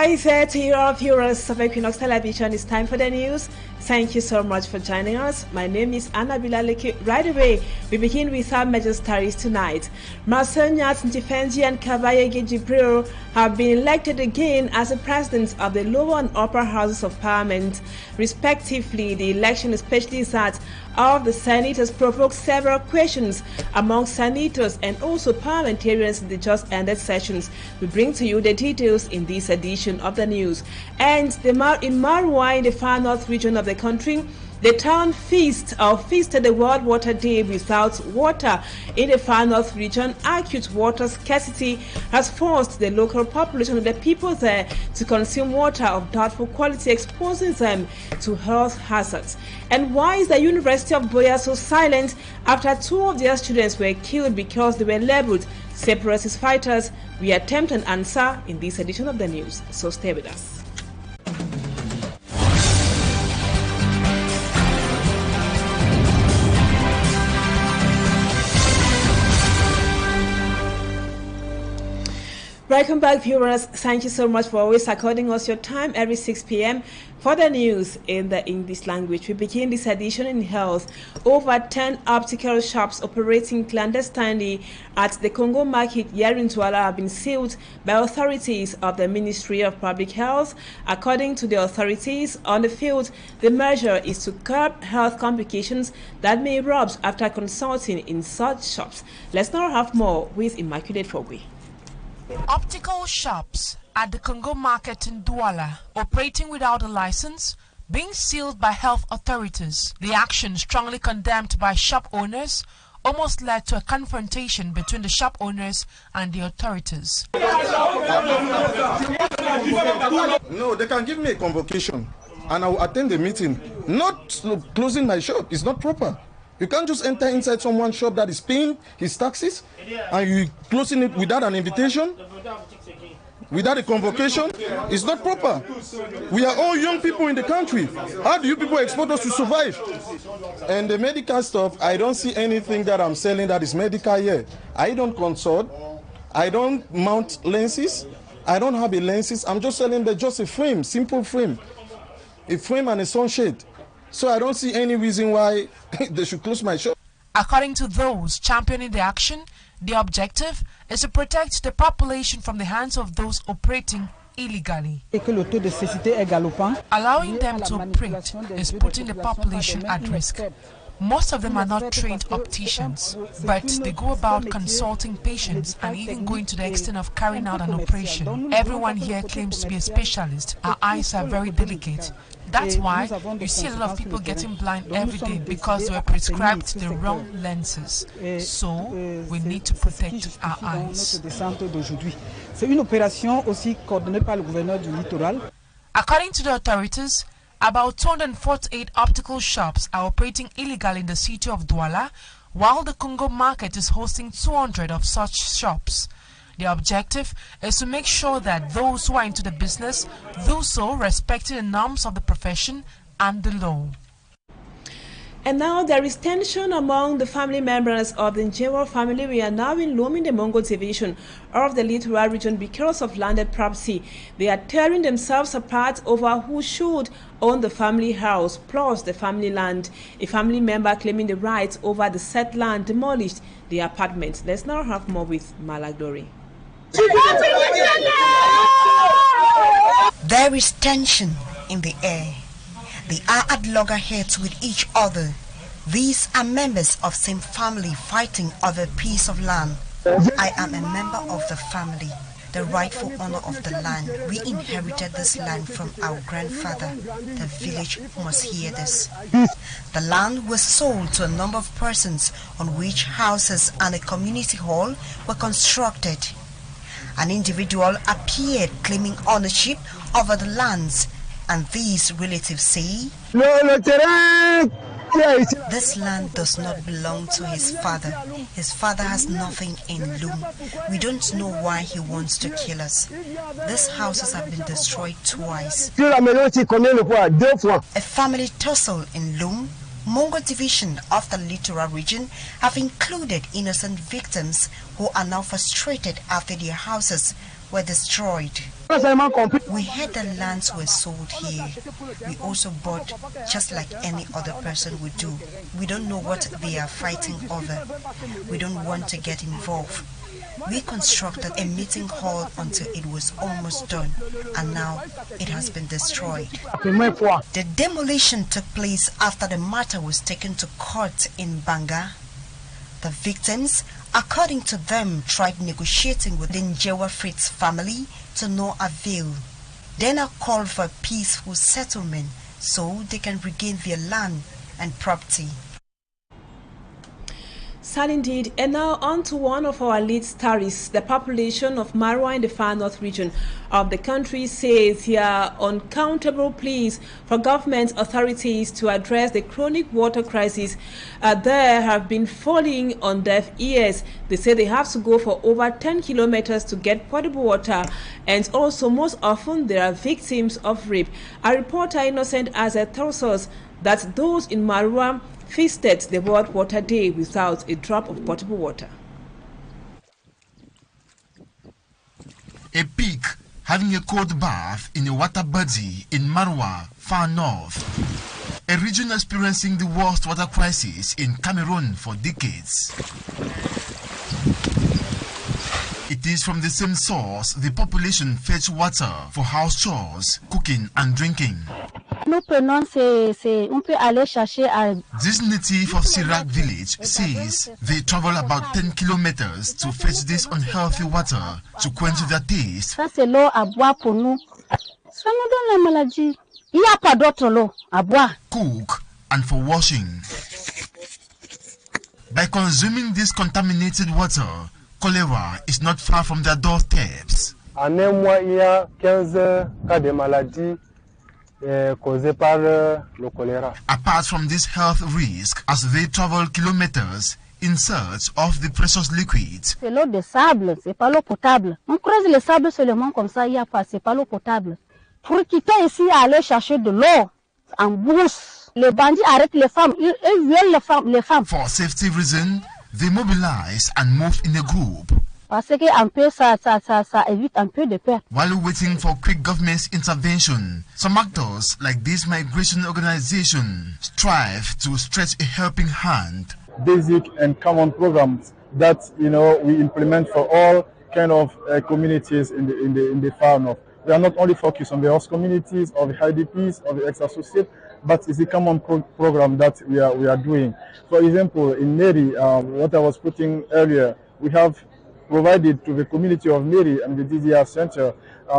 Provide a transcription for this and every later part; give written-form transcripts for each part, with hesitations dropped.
Hi there to you all viewers of Equinoxe Television. It's time for the news. Thank you so much for joining us. My name is Anna Bilaleke. Right away, we begin with our major stories tonight. Marcelnyat Ntifenji and Kabayege Jibril have been elected again as the presidents of the lower and upper houses of parliament, respectively. The election, especially that of the Senate, has provoked several questions among senators and also parliamentarians in the just ended sessions. We bring to you the details in this edition of the news. And in Marwa, in the far north region of the country, the town feasted the World Water Day without water. In the far north region, acute water scarcity has forced the local population of the people there to consume water of doubtful quality, exposing them to health hazards. And why is the University of Boya so silent after 2 of their students were killed because they were labeled separatist fighters? We attempt an answer in this edition of the news, so stay with us. Welcome back, viewers. Thank you so much for always according us your time every 6 p.m. for the news in the English language. We begin this edition in health. Over 10 optical shops operating clandestinely at the Congo market here in Douala have been sealed by authorities of the Ministry of Public Health. According to the authorities on the field, the measure is to curb health complications that may erupt after consulting in such shops. Let's now have more with Immaculate Fogwe. Optical shops at the Congo market in Douala, operating without a license, being sealed by health authorities. The action, strongly condemned by shop owners, almost led to a confrontation between the shop owners and the authorities. No, they can give me a convocation and I will attend the meeting. Not closing my shop is not proper. You can't just enter inside someone's shop that is paying his taxes and you closing it without an invitation, without a convocation. It's not proper. We are all young people in the country. How do you people expect us to survive? And the medical stuff, I don't see anything that I'm selling that is medical here. I don't consult. I don't mount lenses. I don't have a lenses. I'm just selling just a frame, simple frame. A frame and a sunshade. So I don't see any reason why they should close my shop. According to those championing the action, the objective is to protect the population from the hands of those operating illegally. Allowing them to operate is putting the population at risk. Most of them are not trained opticians, but they go about consulting patients and even going to the extent of carrying out an operation. Everyone here claims to be a specialist. Our eyes are very delicate. That's why you see a lot of people getting blind every day because they were prescribed the wrong lenses. So we need to protect our eyes. According to the authorities, about 248 optical shops are operating illegally in the city of Douala, while the Congo market is hosting 200 of such shops. The objective is to make sure that those who are into the business do so respecting the norms of the profession and the law. And now there is tension among the family members of the Njewa family. We are now in Lom in the Mongo division of the Littoral region because of landed property. They are tearing themselves apart over who should own the family house plus the family land. A family member claiming the rights over the set land demolished the apartment. Let's now have more with Malagdori. There is tension in the air. They are at loggerheads with each other. These are members of same family fighting over a piece of land. I am a member of the family, the rightful owner of the land. We inherited this land from our grandfather. The village must hear this. The land was sold to a number of persons on which houses and a community hall were constructed. An individual appeared claiming ownership over the lands, and these relatives say, this land does not belong to his father. His father has nothing in Loom. We don't know why he wants to kill us. These houses have been destroyed twice. A family tussle in Loom, Mongo division of the Littoral region, have included innocent victims who are now frustrated after their houses were destroyed. We heard the lands were sold here. We also bought just like any other person would do. We don't know what they are fighting over. We don't want to get involved. We constructed a meeting hall until it was almost done, and now it has been destroyed. The demolition took place after the matter was taken to court in Banga. The victims, according to them, tried negotiating with the Njewa Fritz family to no avail. Then a call for a peaceful settlement so they can regain their land and property. Sad indeed. And now on to one of our lead stories. The population of Marwa in the far north region of the country says there are uncountable pleas for government authorities to address the chronic water crisis. There have been falling on deaf ears. They say they have to go for over 10 kilometers to get potable water, and also most often they are victims of rape. Our reporter Innocent Azet tells us that those in Marwa feasted the World Water Day without a drop of potable water. A pig having a cold bath in a water body in Marwa, far north. A region experiencing the worst water crisis in Cameroon for decades. It is from the same source the population fetch water for house chores, cooking and drinking. This native of Sirak village says they travel about 10 kilometers to fetch this unhealthy water to quench their thirst. Cook and for washing. By consuming this contaminated water, cholera is not far from their doorsteps. Apart from this health risk, as they travel kilometers in search of the precious liquid. C'est l'eau de sable, c'est pas l'eau potable. On creuse le sable seulement comme ça, il y a pas, c'est pas l'eau potable. Pour quitter ici, aller chercher de l'eau en brousse. Les bandits arrêtent les femmes, ils violent les femmes. For safety reason, they mobilize and move in a group. Parce que un peu ça évite un peu de peur. While waiting for quick government intervention, some actors like this migration organization strive to stretch a helping hand. Basic and common programs that we implement for all kind of communities in the far north. We are not only focused on the host communities or the IDPs or the ex-associates, but it's a common program that we are doing. For example, in Meri, what I was putting earlier, we have provided to the community of Meri and the DDR Center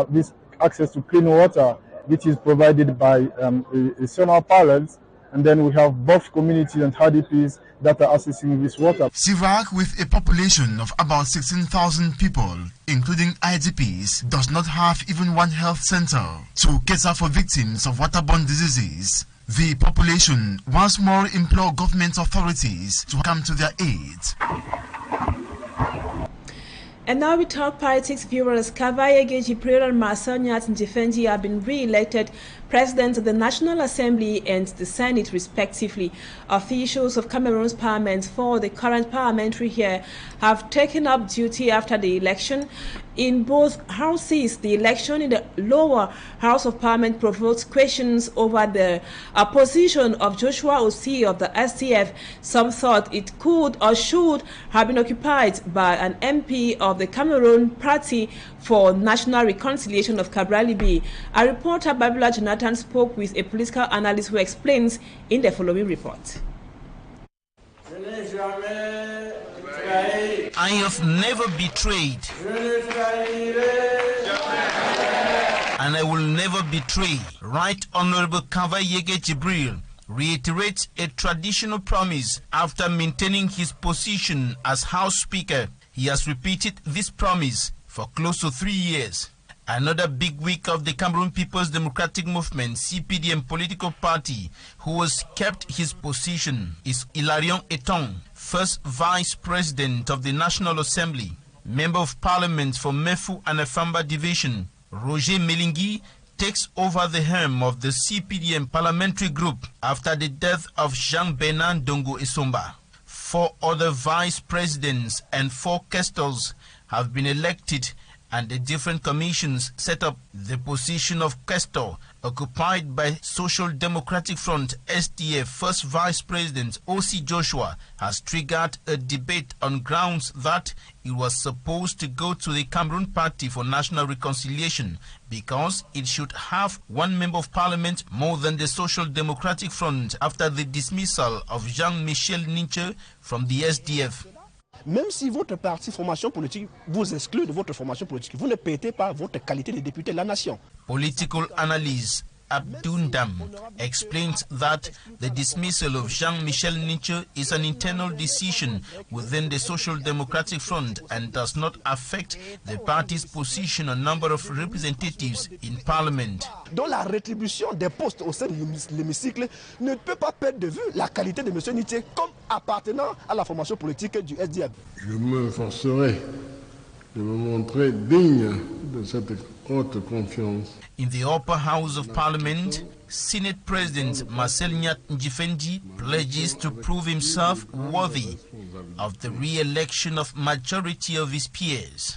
this access to clean water, which is provided by a solar panels, and then we have both communities and IDPs that are accessing this water. Sirak, with a population of about 16,000 people, including IDPs, does not have even one health center to cater for victims of waterborne diseases. The population once more implore government authorities to come to their aid. And now we talk politics, viewers. Kavaye Jibril and Marcel Njifendi have been re-elected President of the National Assembly and the Senate, respectively. Officials of Cameroon's parliament for the current parliamentary year have taken up duty after the election. In both houses, the election in the lower house of parliament provoked questions over the position of Joshua Osei of the STF. Some thought it could or should have been occupied by an MP of the Cameroon Party for National Reconciliation of Cabralibi. Our reporter Babula Jonathan spoke with a political analyst who explains in the following report. I have never betrayed, and I will never betray. Right Honorable Kavaye Jibril reiterates a traditional promise after maintaining his position as House Speaker. He has repeated this promise for close to 3 years. Another big week of the Cameroon People's Democratic Movement, CPDM political party, who has kept his position, is Hilarion Eton, first Vice President of the National Assembly, Member of Parliament for Mefu and Afamba Division. Roger Melingui takes over the helm of the CPDM parliamentary group after the death of Jean-Bernard Dongo Esomba. 4 other vice presidents and 4 questors have been elected and the different commissions set up. The position of questor occupied by Social Democratic Front SDF First Vice President O.C. Joshua has triggered a debate on grounds that it was supposed to go to the Cameroon Party for National Reconciliation because it should have one member of parliament more than the Social Democratic Front after the dismissal of Jean-Michel Ninche from the SDF. Même si votre parti formation politique vous exclut de votre formation politique, vous ne payez pas votre qualité de député de la nation. Political analyst Abdundam explains that the dismissal of Jean-Michel Ninche is an internal decision within the Social Democratic Front and does not affect the party's position on number of representatives in parliament. Donc la rétribution des postes au sein de l'hémicycle ne peut pas perdre de vue la qualité de M. Ninche comme appartenant à la formation politique du SDF. Je me forcerai de me montrer digne de cette haute confiance. In the upper house of parliament, Senate President Marcel Nyat Njifendi pledges to prove himself worthy of the re-election of majority of his peers.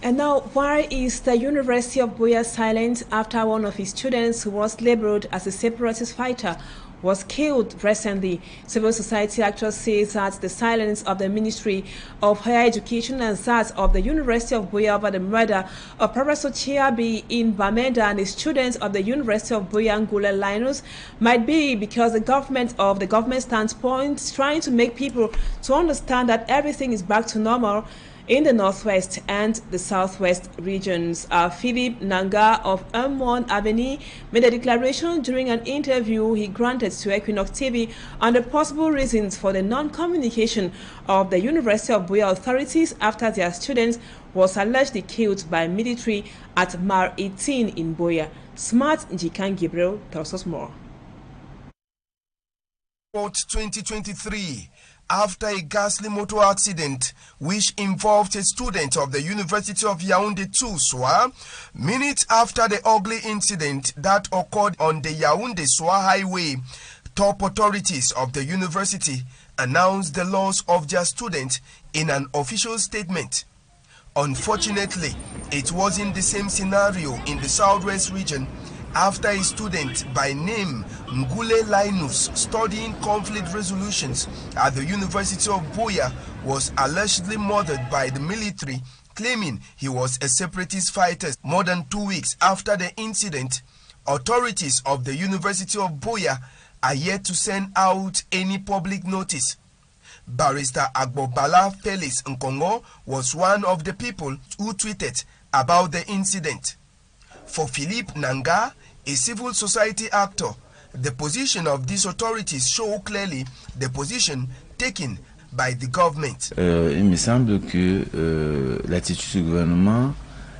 And now, why is the University of Buea silent after one of his students who was labeled as a separatist fighter was killed recently? Civil society actors say that the silence of the Ministry of Higher Education and that of the University of Buea over the murder of Professor Chiabi in Bamenda and the students of the University of Buea Ngule Linus might be because the government standpoint is trying to make people to understand that everything is back to normal in the northwest and the southwest regions. Philip Nanga of M1 Avenue made a declaration during an interview he granted to Equinoxe TV on the possible reasons for the non-communication of the University of Buea authorities after their students was allegedly killed by military at Mar 18 in Buea. Smart Njikan Gabriel tells us more. 2023. After a ghastly motor accident which involved a student of the University of Yaoundé Soa, minutes after the ugly incident that occurred on the Yaoundé-Soa highway, top authorities of the university announced the loss of their student in an official statement. Unfortunately, it wasn't the same scenario in the southwest region after a student by name Ngule Linus studying conflict resolutions at the University of Buea was allegedly murdered by the military, claiming he was a separatist fighter. More than 2 weeks after the incident, authorities of the University of Buea are yet to send out any public notice. Barrister Agbobala Felix Nkongo was one of the people who tweeted about the incident. For Philippe Nanga, a civil society actor, the position of these authorities show clearly the position taken by the government. Il me semble que l'attitude du gouvernement.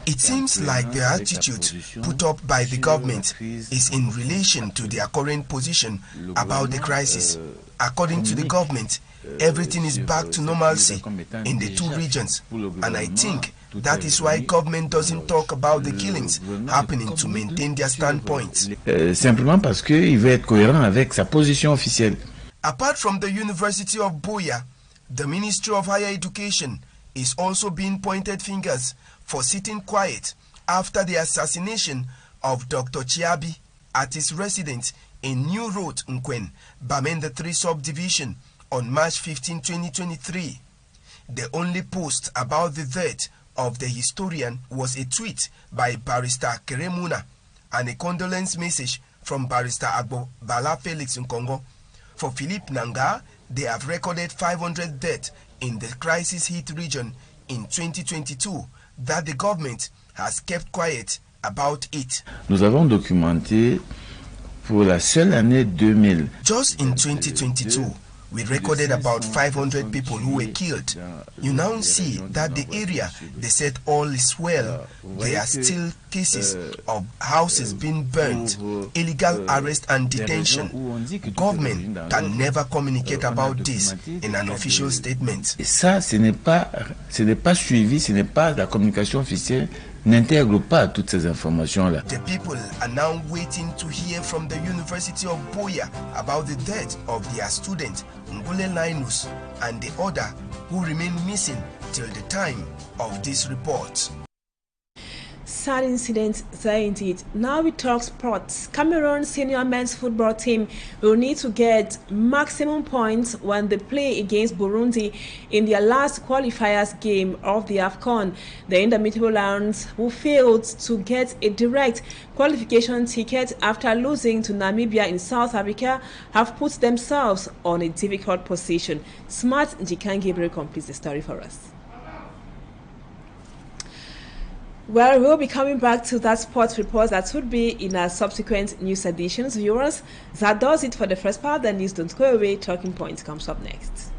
It seems like the attitude put up by the government is in relation to their current position about the crisis. According to the government, everything is back to normalcy in the two regions, and I think that is why government doesn't talk about the killings happening to maintain their standpoint. Simplement parce qu'il veut être cohérent avec sa position officielle. Apart from the University of Buea, the Ministry of Higher Education is also being pointed fingers for sitting quiet after the assassination of Dr. Chiabi at his residence in New Road, Nkwen, Bamenda 3 subdivision on March 15, 2023. The only post about the death of the historian was a tweet by Barrister Keremuna and a condolence message from Barrister Agbobala Felix Nkongo. For Philippe Nanga, they have recorded 500 deaths in the crisis-hit region in 2022 that the government has kept quiet about it. Nous avons documenté pour la seule année 2000. Just in 2022, we recorded about 500 people who were killed. You now see that the area, they said all is well. There are still cases of houses being burnt, illegal arrest and detention. Government can never communicate about this in an official statement. Et ça, ce n'est pas suivi, ce n'est pas la communication officielle. N'intègre pas toutes ces informations-là. The people are now waiting to hear from the University of Buea about the death of their student, Ngule Linus, and the other who remain missing till the time of this report. Sad incident there indeed. Now we talk sports. Cameroon's senior men's football team will need to get maximum points when they play against Burundi in their last qualifiers game of the AFCON. The Indomitable Lions, who failed to get a direct qualification ticket after losing to Namibia in South Africa, have put themselves on a difficult position. Smart Njikan Gabriel completes the story for us. Well, we'll be coming back to that sports report that would be in our subsequent news editions, viewers. That does it for the first part. The news don't go away. Talking Points comes up next.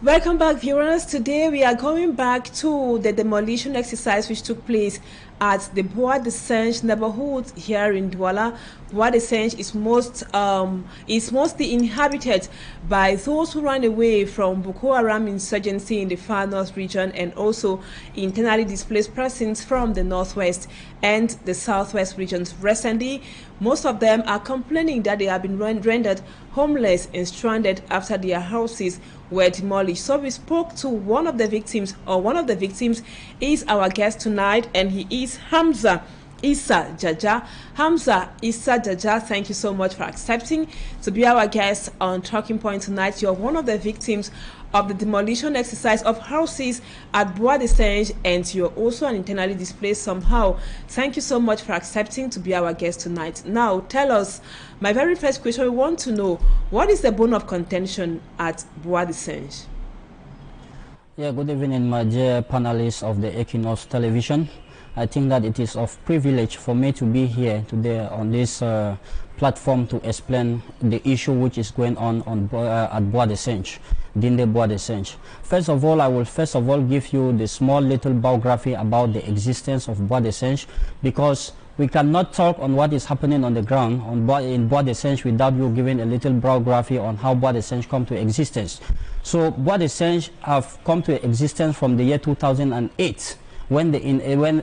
Welcome back, viewers. Today we are going back to the demolition exercise which took place at the Bois de Singe neighborhood here in Douala. Bois de Singe is mostly inhabited by those who ran away from Boko Haram insurgency in the far north region, and also internally displaced persons from the northwest and the southwest regions. Recently, most of them are complaining that they have been rendered homeless and stranded after their houses were demolished. So we spoke to one of the victims, or one of the victims is our guest tonight, and he is Hamza Issa Jaja. Hamza Issa Jaja, thank you so much for accepting to be our guest on Talking Point tonight. You're one of the victims of the demolition exercise of houses at Bois de Singe, and you're also an internally displaced somehow. Thank you so much for accepting to be our guest tonight. Now, tell us, my very first question, we want to know, what is the bone of contention at Bois de Singe? Yeah, good evening, my dear panelists of the Equinoxe television. I think that it is of privilege for me to be here today on this platform to explain the issue which is going on at Bois de Singe, Dinde Bois de Singe. First of all, I will give you the small little biography about the existence of Bois de Singe, because we cannot talk on what is happening on the ground in Bois de Singe without you giving a little biography on how Bois de Singe come to existence. So Bois de Singe have come to existence from the year 2008. When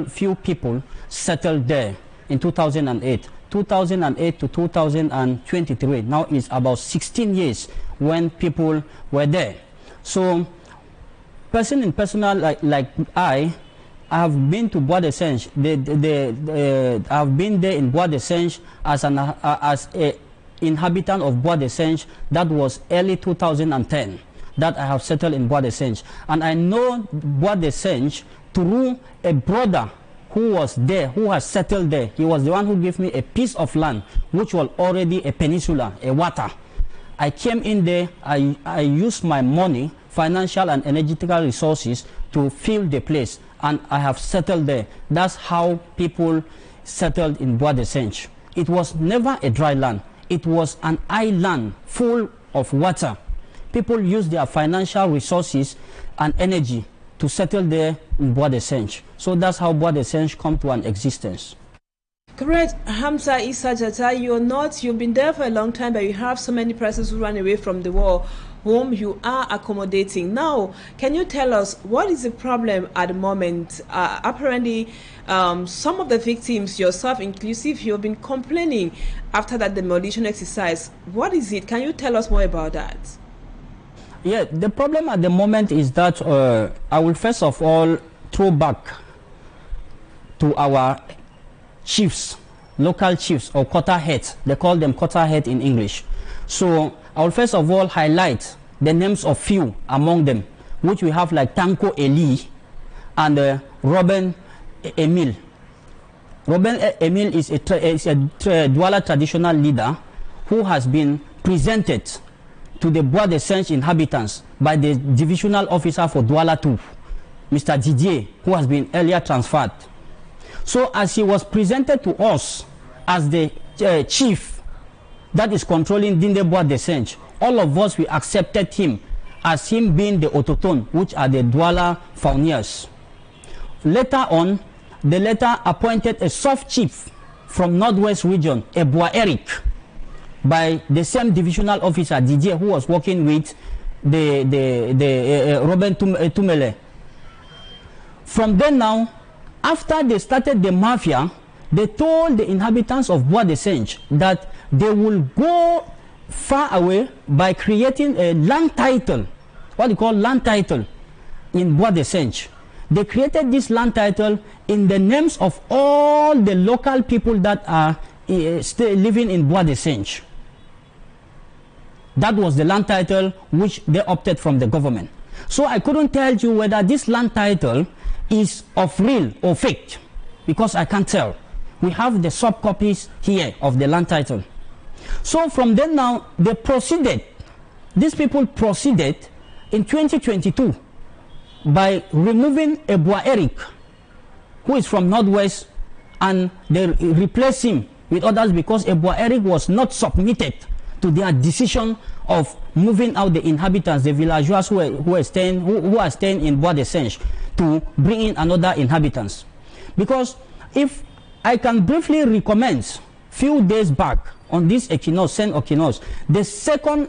few people settled there in 2008. 2008 to 2023, now is about 16 years when people were there. So, like I have been to Bois de Singe. I have been there in Bois de Singe as a inhabitant of Bois de Singe. That was early 2010. That I have settled in Bois de Singe, and I know Bois de Singe through a brother who was there, who has settled there. He was the one who gave me a piece of land which was already a peninsula, a water. I came in there, I used my money, financial and energetical resources to fill the place, and I have settled there. That's how people settled in Bois de Singe. It was never a dry land. It was an island full of water. People use their financial resources and energy to settle there in Bois de Singe. So that's how Bois de Singe come to an existence. Correct. Hamza Issa Jata, you've been there for a long time, but you have so many persons who ran away from the war whom you are accommodating. Now, can you tell us what is the problem at the moment? Apparently, some of the victims, yourself inclusive, you've been complaining after that demolition exercise. What is it? Can you tell us more about that? Yeah, the problem at the moment is that I will first of all throw back to our chiefs, local chiefs or quarter heads. They call them quarter head in English. So I will first of all highlight the names of few among them, which we have like Tanko Eli and Robin Emil. Robin Emil is a Douala traditional leader who has been presented to the Bois de Singe inhabitants by the divisional officer for Douala 2, Mr. Didier, who has been earlier transferred. So as he was presented to us as the chief that is controlling Dinde Bois de Singe, all of us, we accepted him as him being the Ototon, which are the Douala Fourniers. Later on, the letter appointed a soft chief from Northwest region, Ebois Eric, by the same divisional officer Didier, who was working with the Robin Tumele. From then now, after they started the mafia, they told the inhabitants of Bois de Senche that they will go far away by creating a land title, what you call land title, in Bois de Senche. They created this land title in the names of all the local people that are still living in Bois de Senche. That was the land title which they opted from the government. So I couldn't tell you whether this land title is of real or fake, because I can't tell. We have the sub copies here of the land title. So from then now, they proceeded, these people proceeded in 2022 by removing a Bois Eric, who is from Northwest, and they replaced him with others because a Bois Eric was not submitted to their decision of moving out the inhabitants, the villageois who are staying in Bois de Senche, to bring in another inhabitants. Because if I can briefly recommend, few days back on this Equinoxe, Saint Equinoxe, the second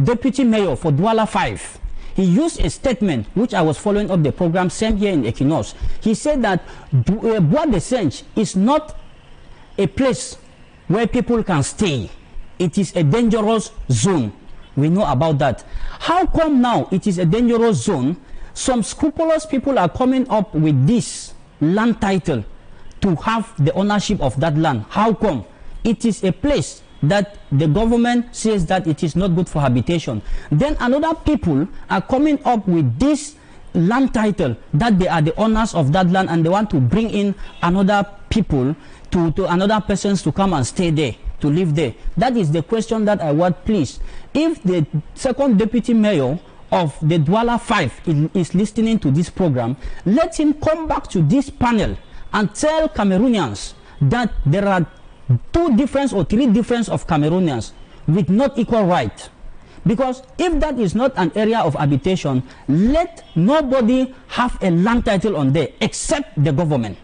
deputy mayor for Douala 5, he used a statement which I was following up the program, same here in Equinoxe. He said that Bois de Senche is not a place where people can stay. It is a dangerous zone. We know about that. How come now it is a dangerous zone? Some scrupulous people are coming up with this land title to have the ownership of that land. How come? It is a place that the government says that it is not good for habitation. Then another people are coming up with this land title that they are the owners of that land, and they want to bring in another people to another persons to come and stay there, to live there. That is the question that I want, please. If the second deputy mayor of the Douala 5 is listening to this program, let him come back to this panel and tell Cameroonians that there are 2 difference or 3 difference of Cameroonians with not equal right. Because if that is not an area of habitation, let nobody have a land title on there except the government.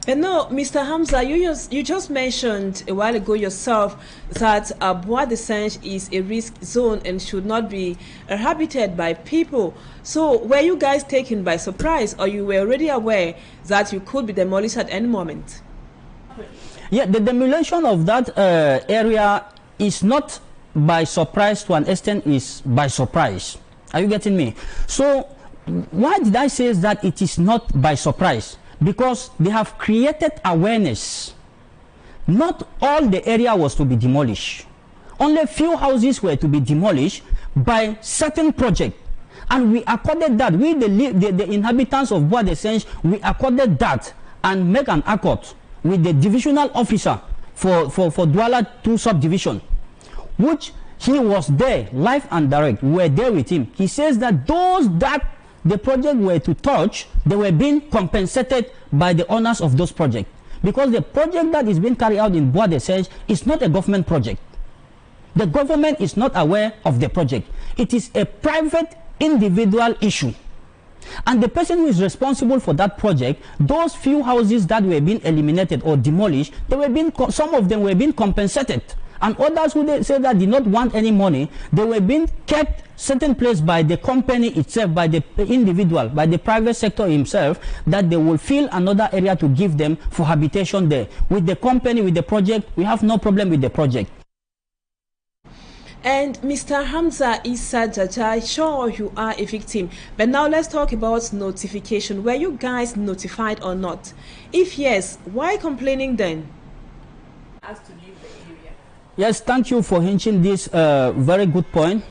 But no, Mr. Hamza, you just mentioned a while ago yourself that Bois de Senche is a risk zone and should not be inhabited by people. So were you guys taken by surprise, or you were already aware that you could be demolished at any moment? Yeah, the demolition of that area is not by surprise, to an extent is by surprise. Are you getting me? So why did I say that it is not by surprise? Because they have created awareness. Not all the area was to be demolished. Only few houses were to be demolished by certain project. And we accorded that, we the inhabitants of Bois de Senche, we accorded that and make an accord with the divisional officer for Douala 2 subdivision, which he was there, live and direct. We were there with him. He says that those that the project were to touch, they were being compensated by the owners of those projects. Because the project that is being carried out in Bois de Senche is not a government project. The government is not aware of the project. It is a private individual issue. And the person who is responsible for that project, those few houses that were being eliminated or demolished, they were being, some of them were being compensated. And others who they say that did not want any money, they were being kept certain place by the company itself, by the individual, by the private sector himself, that they will fill another area to give them for habitation there. With the company, with the project, we have no problem with the project. And Mr. Hamza Issa Jaja, sure you are a victim. But now let's talk about notification. Were you guys notified or not? If yes, why complaining then? As to leave the area. Yes, thank you for hinting this very good point.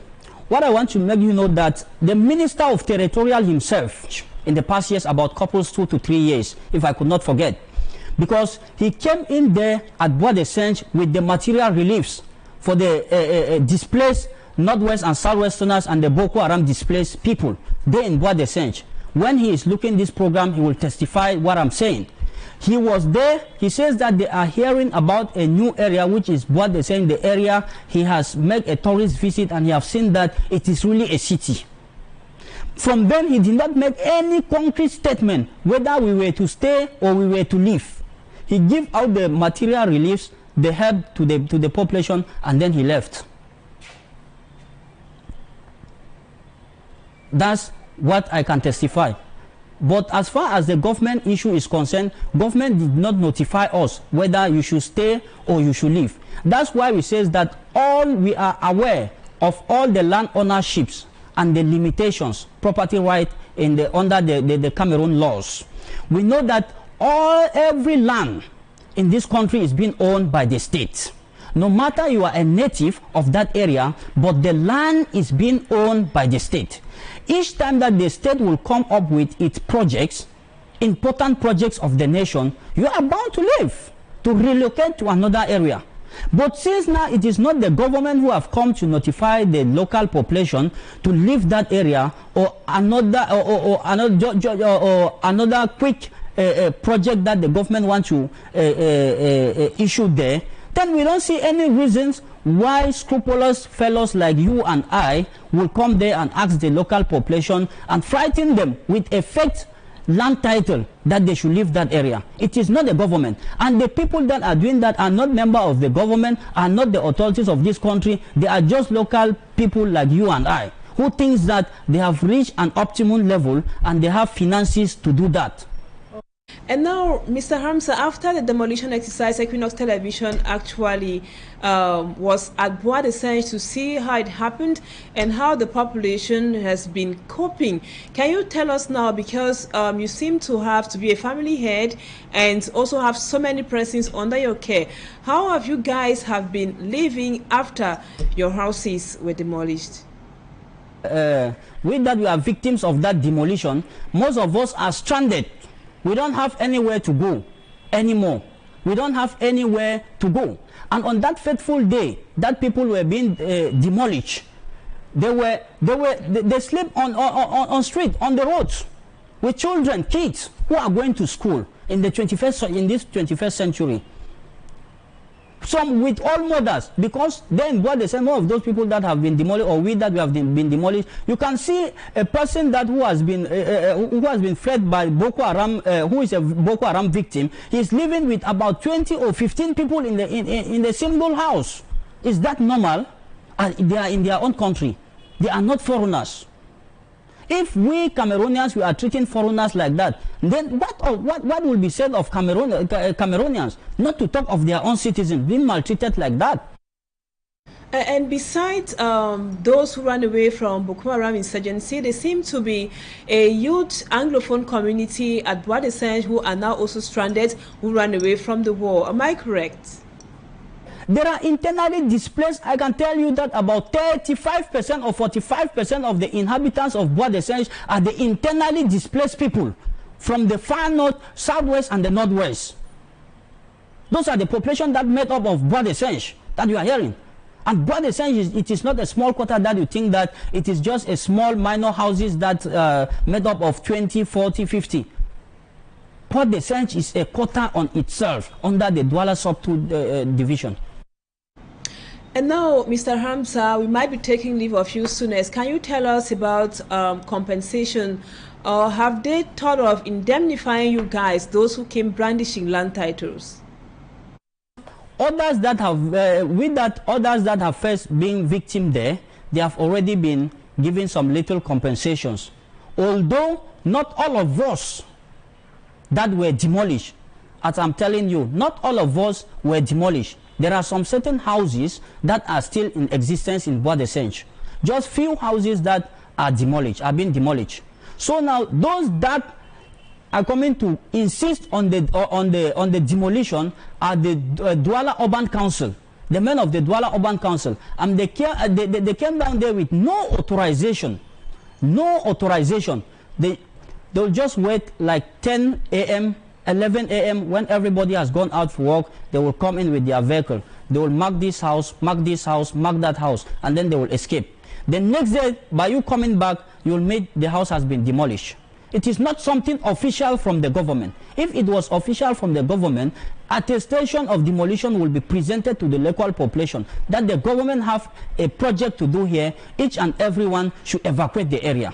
What I want to make you know that the Minister of Territorial himself, in the past years, about couples 2 to 3 years, if I could not forget, because he came in there at Bois de Senche with the material reliefs for the displaced Northwest and Southwesterners and the Boko Haram displaced people there in Bois de Senche. When he is looking this program, he will testify what I'm saying. He was there. He says that they are hearing about a new area, which is Bois de Senche, the area. He has made a tourist visit and he has seen that it is really a city. From then, he did not make any concrete statement whether we were to stay or we were to leave. He gave out the material reliefs, the help to the population, and then he left. That's what I can testify. But as far as the government issue is concerned, government did not notify us whether you should stay or you should leave. That's why we say that we are aware of all the land ownerships and the limitations, property right under the Cameroon laws. We know that every land in this country is being owned by the state. No matter you are a native of that area, but the land is being owned by the state. Each time that the state will come up with its projects, important projects of the nation, you are bound to leave, to relocate to another area. But since now it is not the government who have come to notify the local population to leave that area, or another another quick project that the government wants to issue there, then we don't see any reasons why scrupulous fellows like you and I will come there and ask the local population and frighten them with a fake land title that they should leave that area. It is not the government. And the people that are doing that are not members of the government, are not the authorities of this country. They are just local people like you and I, who thinks that they have reached an optimum level and they have finances to do that. And now, Mr. Hamza, after the demolition exercise, Equinoxe Television actually was at Bois de Singe to see how it happened and how the population has been coping. Can you tell us now, because you seem to have to be a family head and also have so many persons under your care, how have you guys been living after your houses were demolished? With that, we are victims of that demolition. Most of us are stranded. We don't have anywhere to go anymore. We don't have anywhere to go. And on that fateful day that people were being demolished, they sleep on street, on the roads, with children, kids who are going to school in this 21st century. Some with all mothers, because then what they say, more of those people that have been demolished, or we that we have been demolished, you can see a person that who has been fled by Boko Haram, who is a Boko Haram victim. He is living with about 20 or 15 people in the single house. Is that normal? They are in their own country. They are not foreigners. If we Cameroonians, we are treating foreigners like that, then what will be said of Cameroonians? Not to talk of their own citizens being maltreated like that. And besides those who ran away from Boko Haram insurgency, there seem to be a huge Anglophone community at Bois de Singe who are now also stranded, who ran away from the war. Am I correct? There are internally displaced. I can tell you that about 35% or 45% of the inhabitants of Bois de Singe are the internally displaced people from the far north, southwest, and the northwest. Those are the population that made up of Bois de Singe that you are hearing. And Bois de Singe, it is not a small quarter that you think that it is just a small minor houses that made up of 20, 40, 50. Bois de Singe is a quarter on itself under the Douala sub-2 division. And now, Mr. Hamza, we might be taking leave of you soon. Can you tell us about compensation? Or have they thought of indemnifying you guys, those who came brandishing land titles? Others that have, others that have first been victim there, they have already been given some little compensations. Although not all of us that were demolished, as I'm telling you, not all of us were demolished. There are some certain houses that are still in existence in Bois de Singe. Just few houses that are demolished, are being demolished. So now those that are coming to insist on the demolition are the Douala Urban Council, the men of the Douala Urban Council, and they came down there with no authorization. No authorization. They'll just wait like 10 a.m. 11 a.m. when everybody has gone out for work. They will come in with their vehicle. They will mark this house, mark this house, mark that house, and then they will escape. The next day, by you coming back, you will meet the house has been demolished. It is not something official from the government. If it was official from the government, attestation of demolition will be presented to the local population that the government have a project to do here. Each and everyone should evacuate the area.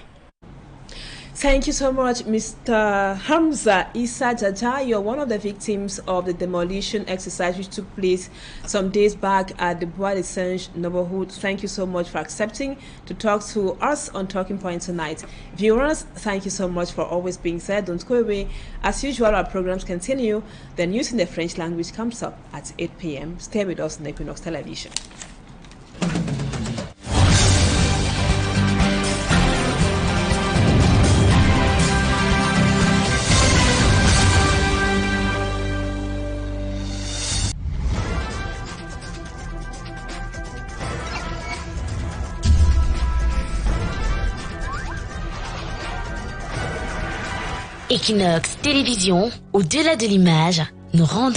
Thank you so much, Mr. Hamza Issa Jaja. You're one of the victims of the demolition exercise which took place some days back at the Bois de Singe neighborhood. Thank you so much for accepting to talk to us on Talking Point tonight. Viewers, thank you so much for always being there. Don't go away. As usual, our programs continue. The news in the French language comes up at 8 p.m. Stay with us on Equinoxe Television. Equinoxe Télévision, au-delà de l'image, nous rendons